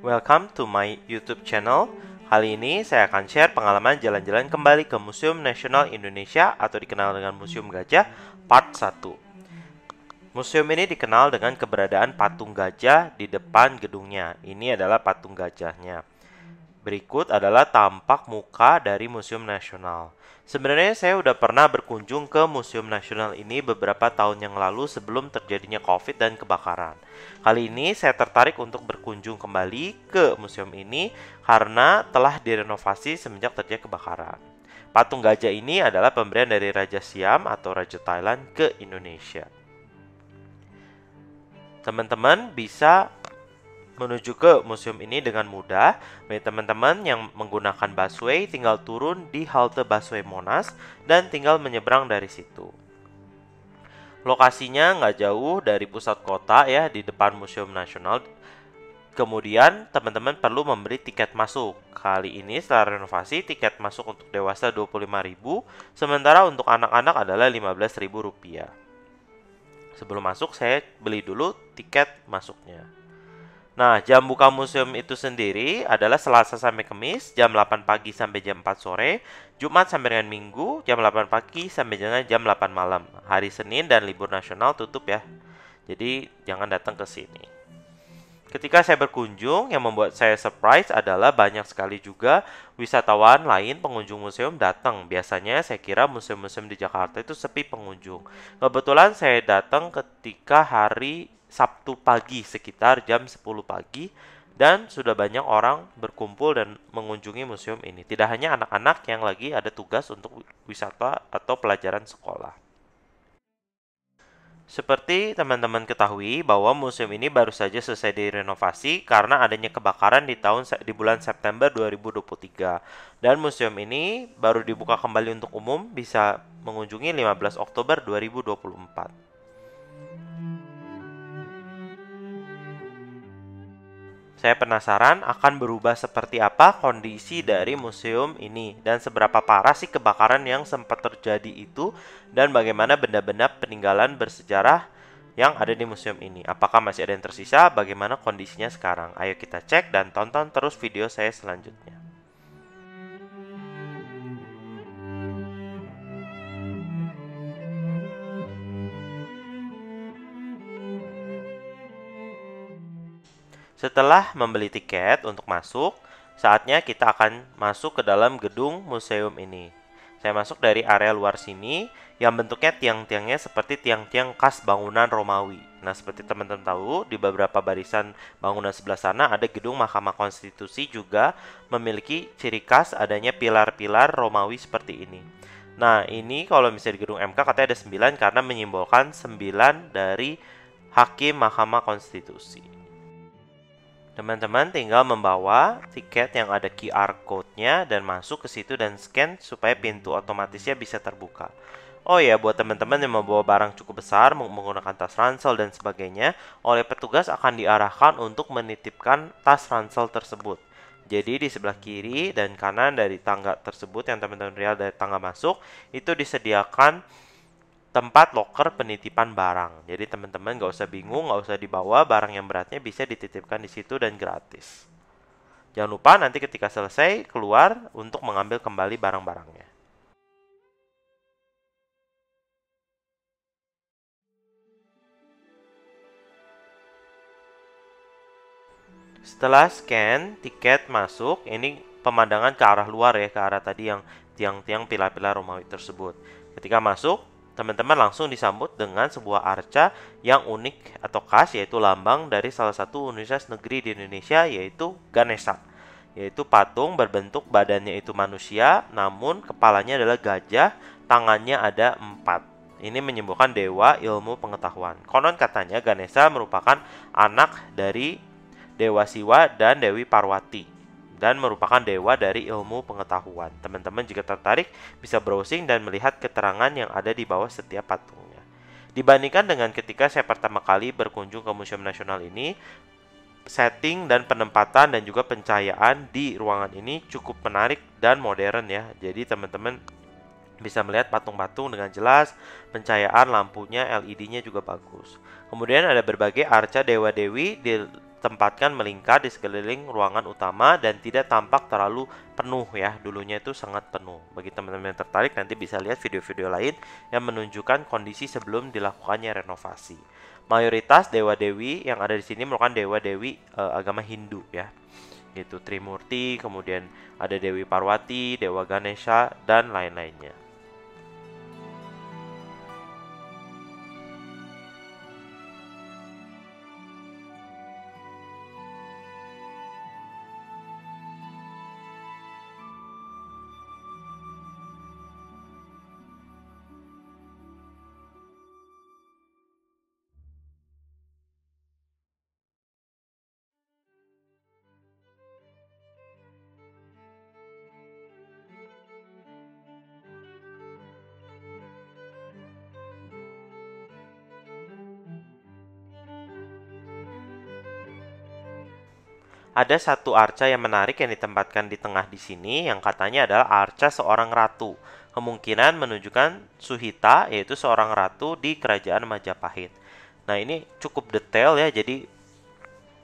Welcome to my YouTube channel. Kali ini saya akan share pengalaman jalan-jalan kembali ke Museum Nasional Indonesia atau dikenal dengan Museum Gajah Part 1. Museum ini dikenal dengan keberadaan patung gajah di depan gedungnya. Ini adalah patung gajahnya. Berikut adalah tampak muka dari Museum Nasional. Sebenarnya saya udah pernah berkunjung ke Museum Nasional ini beberapa tahun yang lalu sebelum terjadinya COVID dan kebakaran. Kali ini saya tertarik untuk berkunjung kembali ke museum ini karena telah direnovasi semenjak terjadi kebakaran. Patung gajah ini adalah pemberian dari Raja Siam atau Raja Thailand ke Indonesia. Teman-teman bisa menuju ke museum ini dengan mudah. Bagi teman-teman yang menggunakan busway, tinggal turun di halte busway Monas dan tinggal menyeberang dari situ. Lokasinya nggak jauh dari pusat kota ya, di depan Museum Nasional. Kemudian teman-teman perlu membeli tiket masuk. Kali ini setelah renovasi, tiket masuk untuk dewasa Rp25.000, sementara untuk anak-anak adalah Rp15.000. Sebelum masuk saya beli dulu tiket masuknya. Nah, jam buka museum itu sendiri adalah Selasa sampai Kamis, jam 8 pagi sampai jam 4 sore, Jumat sampai dengan Minggu, jam 8 pagi sampai dengan jam 8 malam. Hari Senin dan libur nasional tutup ya. Jadi, jangan datang ke sini. Ketika saya berkunjung, yang membuat saya surprise adalah banyak sekali juga wisatawan lain pengunjung museum datang. Biasanya saya kira museum-museum di Jakarta itu sepi pengunjung. Kebetulan saya datang ketika hari Sabtu pagi sekitar jam 10 pagi dan sudah banyak orang berkumpul dan mengunjungi museum ini. Tidak hanya anak-anak yang lagi ada tugas untuk wisata atau pelajaran sekolah. Seperti teman-teman ketahui bahwa museum ini baru saja selesai direnovasi karena adanya kebakaran di bulan September 2023. Dan museum ini baru dibuka kembali untuk umum bisa mengunjungi 15 Oktober 2024. Saya penasaran akan berubah seperti apa kondisi dari museum ini dan seberapa parah sih kebakaran yang sempat terjadi itu dan bagaimana benda-benda peninggalan bersejarah yang ada di museum ini. Apakah masih ada yang tersisa? Bagaimana kondisinya sekarang? Ayo kita cek dan tonton terus video saya selanjutnya. Setelah membeli tiket untuk masuk, saatnya kita akan masuk ke dalam gedung museum ini. Saya masuk dari area luar sini yang bentuknya tiang-tiangnya seperti tiang-tiang khas bangunan Romawi. Nah, seperti teman-teman tahu, di beberapa barisan bangunan sebelah sana ada gedung Mahkamah Konstitusi juga memiliki ciri khas adanya pilar-pilar Romawi seperti ini. Nah, ini kalau misalnya di gedung MK katanya ada 9 karena menyimbolkan 9 dari hakim Mahkamah Konstitusi. Teman-teman tinggal membawa tiket yang ada QR code-nya dan masuk ke situ dan scan supaya pintu otomatisnya bisa terbuka. Oh ya, buat teman-teman yang membawa barang cukup besar menggunakan tas ransel dan sebagainya, oleh petugas akan diarahkan untuk menitipkan tas ransel tersebut. Jadi di sebelah kiri dan kanan dari tangga tersebut yang teman-teman lihat dari tangga masuk, itu disediakan tempat loker penitipan barang. Jadi teman-teman nggak usah bingung, nggak usah dibawa, barang yang beratnya bisa dititipkan di situ dan gratis. Jangan lupa nanti ketika selesai keluar untuk mengambil kembali barang-barangnya. Setelah scan tiket masuk, ini pemandangan ke arah luar ya, ke arah tadi yang tiang-tiang pilar-pilar Romawi tersebut. Ketika masuk, teman-teman langsung disambut dengan sebuah arca yang unik atau khas, yaitu lambang dari salah satu universitas negeri di Indonesia, yaitu Ganesha. Yaitu patung berbentuk badannya itu manusia, namun kepalanya adalah gajah, tangannya ada 4. Ini menyembolkan dewa ilmu pengetahuan. Konon katanya Ganesha merupakan anak dari Dewa Siwa dan Dewi Parwati dan merupakan dewa dari ilmu pengetahuan. Teman-teman jika tertarik bisa browsing dan melihat keterangan yang ada di bawah setiap patungnya. Dibandingkan dengan ketika saya pertama kali berkunjung ke Museum Nasional ini, setting dan penempatan dan juga pencahayaan di ruangan ini cukup menarik dan modern ya. Jadi teman-teman bisa melihat patung-patung dengan jelas, pencahayaan lampunya LED-nya juga bagus. Kemudian ada berbagai arca dewa-dewi di ditempatkan melingkar di sekeliling ruangan utama dan tidak tampak terlalu penuh ya. Dulunya itu sangat penuh. Bagi teman-teman yang tertarik nanti bisa lihat video-video lain yang menunjukkan kondisi sebelum dilakukannya renovasi. Mayoritas dewa-dewi yang ada di sini merupakan dewa-dewi agama Hindu ya. Gitu Trimurti, kemudian ada Dewi Parwati, Dewa Ganesha dan lain-lainnya. Ada satu arca yang menarik yang ditempatkan di tengah di sini yang katanya adalah arca seorang ratu. Kemungkinan menunjukkan Suhita, yaitu seorang ratu di kerajaan Majapahit. Nah, ini cukup detail ya, jadi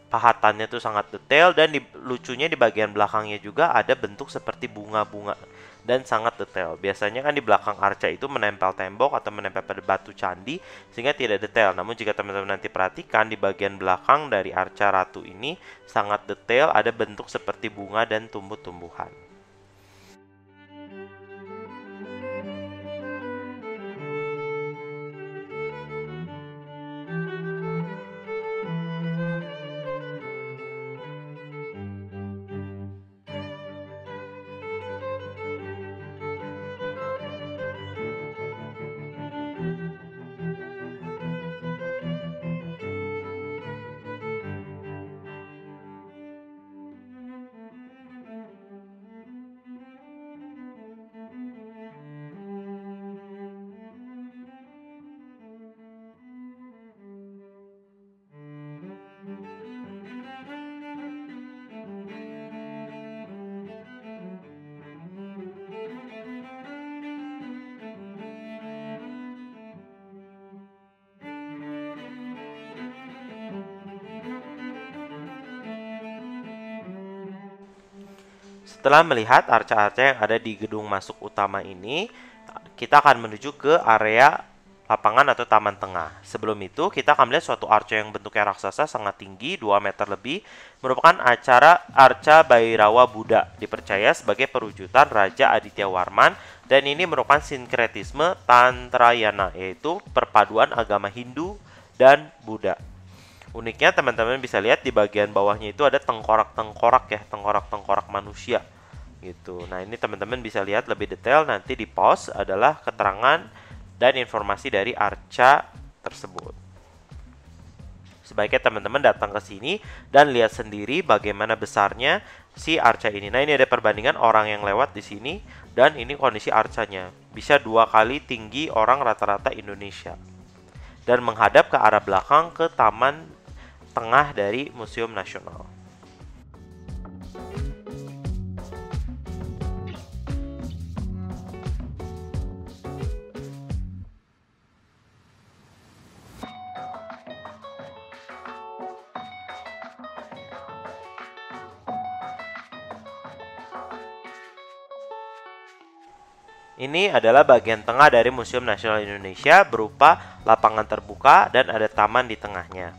pahatannya tuh sangat detail dan lucunya di bagian belakangnya juga ada bentuk seperti bunga-bunga dan sangat detail. Biasanya kan di belakang arca itu menempel tembok atau menempel pada batu candi sehingga tidak detail. Namun jika teman-teman nanti perhatikan di bagian belakang dari arca ratu ini sangat detail, ada bentuk seperti bunga dan tumbuh-tumbuhan. Setelah melihat arca-arca yang ada di gedung masuk utama ini, kita akan menuju ke area lapangan atau taman tengah. Sebelum itu, kita akan melihat suatu arca yang bentuknya raksasa sangat tinggi, 2 meter lebih, merupakan arca Bhairawa Buddha, dipercaya sebagai perwujudan Raja Aditya Warman, dan ini merupakan sinkretisme Tantrayana, yaitu perpaduan agama Hindu dan Buddha. Uniknya teman-teman bisa lihat di bagian bawahnya itu ada tengkorak-tengkorak ya, tengkorak-tengkorak manusia gitu. Nah, ini teman-teman bisa lihat lebih detail nanti di post adalah keterangan dan informasi dari arca tersebut. Sebaiknya teman-teman datang ke sini dan lihat sendiri bagaimana besarnya si arca ini. Nah, ini ada perbandingan orang yang lewat di sini dan ini kondisi arcanya. Bisa 2 kali tinggi orang rata-rata Indonesia. Dan menghadap ke arah belakang ke taman tengah dari Museum Nasional. Ini adalah bagian tengah dari Museum Nasional Indonesia berupa lapangan terbuka dan ada taman di tengahnya.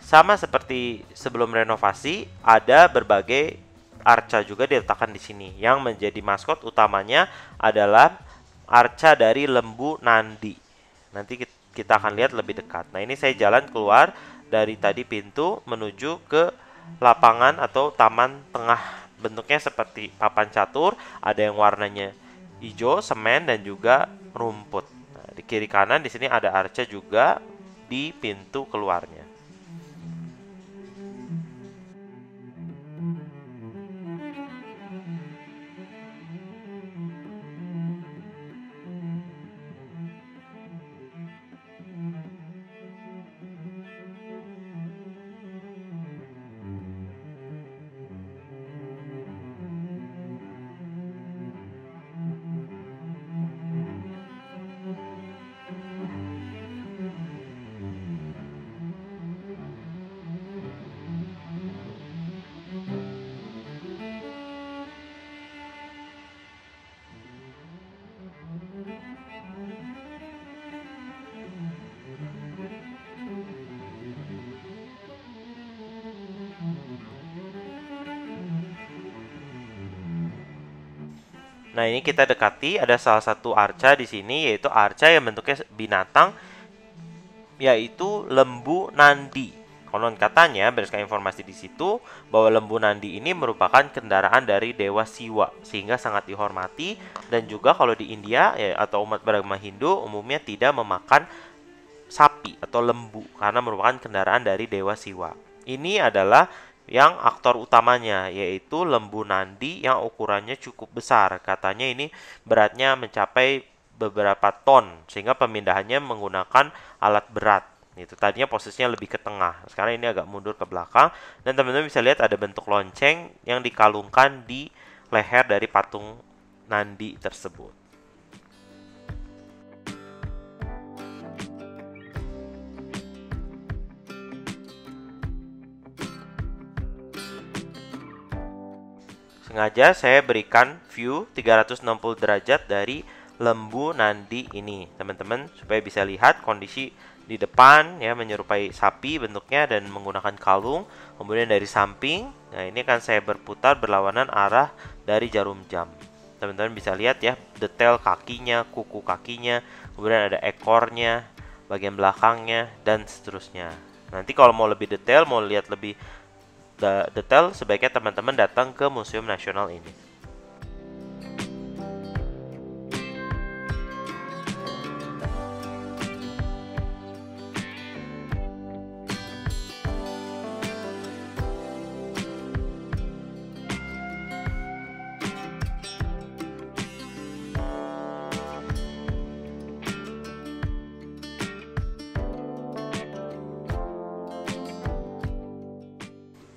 Sama seperti sebelum renovasi, ada berbagai arca juga diletakkan di sini. Yang menjadi maskot utamanya adalah arca dari lembu Nandi. Nanti kita akan lihat lebih dekat. Nah, ini saya jalan keluar dari tadi pintu menuju ke lapangan atau taman tengah. Bentuknya seperti papan catur, ada yang warnanya hijau, semen, dan juga rumput. Nah, di kiri kanan di sini ada arca juga di pintu keluarnya. Nah, ini kita dekati, ada salah satu arca di sini, yaitu arca yang bentuknya binatang, yaitu lembu nandi. Konon katanya, berdasarkan informasi di situ, bahwa lembu nandi ini merupakan kendaraan dari dewa Siwa, sehingga sangat dihormati. Dan juga kalau di India ya, atau umat beragama Hindu umumnya tidak memakan sapi atau lembu karena merupakan kendaraan dari dewa Siwa. Ini adalah yang aktor utamanya, yaitu lembu nandi yang ukurannya cukup besar. Katanya ini beratnya mencapai beberapa ton, sehingga pemindahannya menggunakan alat berat. Itu tadinya posisinya lebih ke tengah, sekarang ini agak mundur ke belakang. Dan teman-teman bisa lihat ada bentuk lonceng yang dikalungkan di leher dari patung nandi tersebut. Sengaja saya berikan view 360 derajat dari lembu nandi ini, teman-teman, supaya bisa lihat kondisi di depan ya, menyerupai sapi bentuknya dan menggunakan kalung. Kemudian dari samping, nah ini kan saya berputar berlawanan arah dari jarum jam. Teman-teman bisa lihat ya, detail kakinya, kuku kakinya, kemudian ada ekornya, bagian belakangnya, dan seterusnya. Nanti kalau mau lebih detail, mau lihat lebih detail, sebaiknya teman-teman datang ke Museum Nasional ini.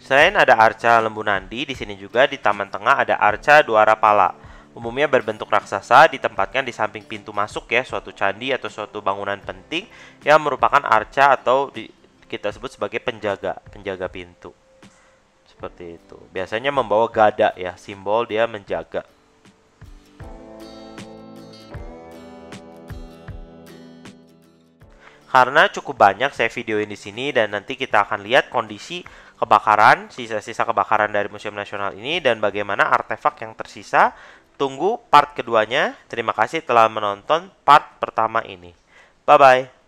Selain ada arca lembu nandi, di sini juga di taman tengah ada arca Dwara Pala. Umumnya berbentuk raksasa, ditempatkan di samping pintu masuk ya, suatu candi atau suatu bangunan penting yang merupakan arca atau kita sebut sebagai penjaga pintu. Seperti itu. Biasanya membawa gada ya, simbol dia menjaga. Karena cukup banyak saya videoin di sini, dan nanti kita akan lihat kondisi kebakaran, sisa-sisa kebakaran dari Museum Nasional ini dan bagaimana artefak yang tersisa. Tunggu part keduanya. Terima kasih telah menonton part pertama ini. Bye bye.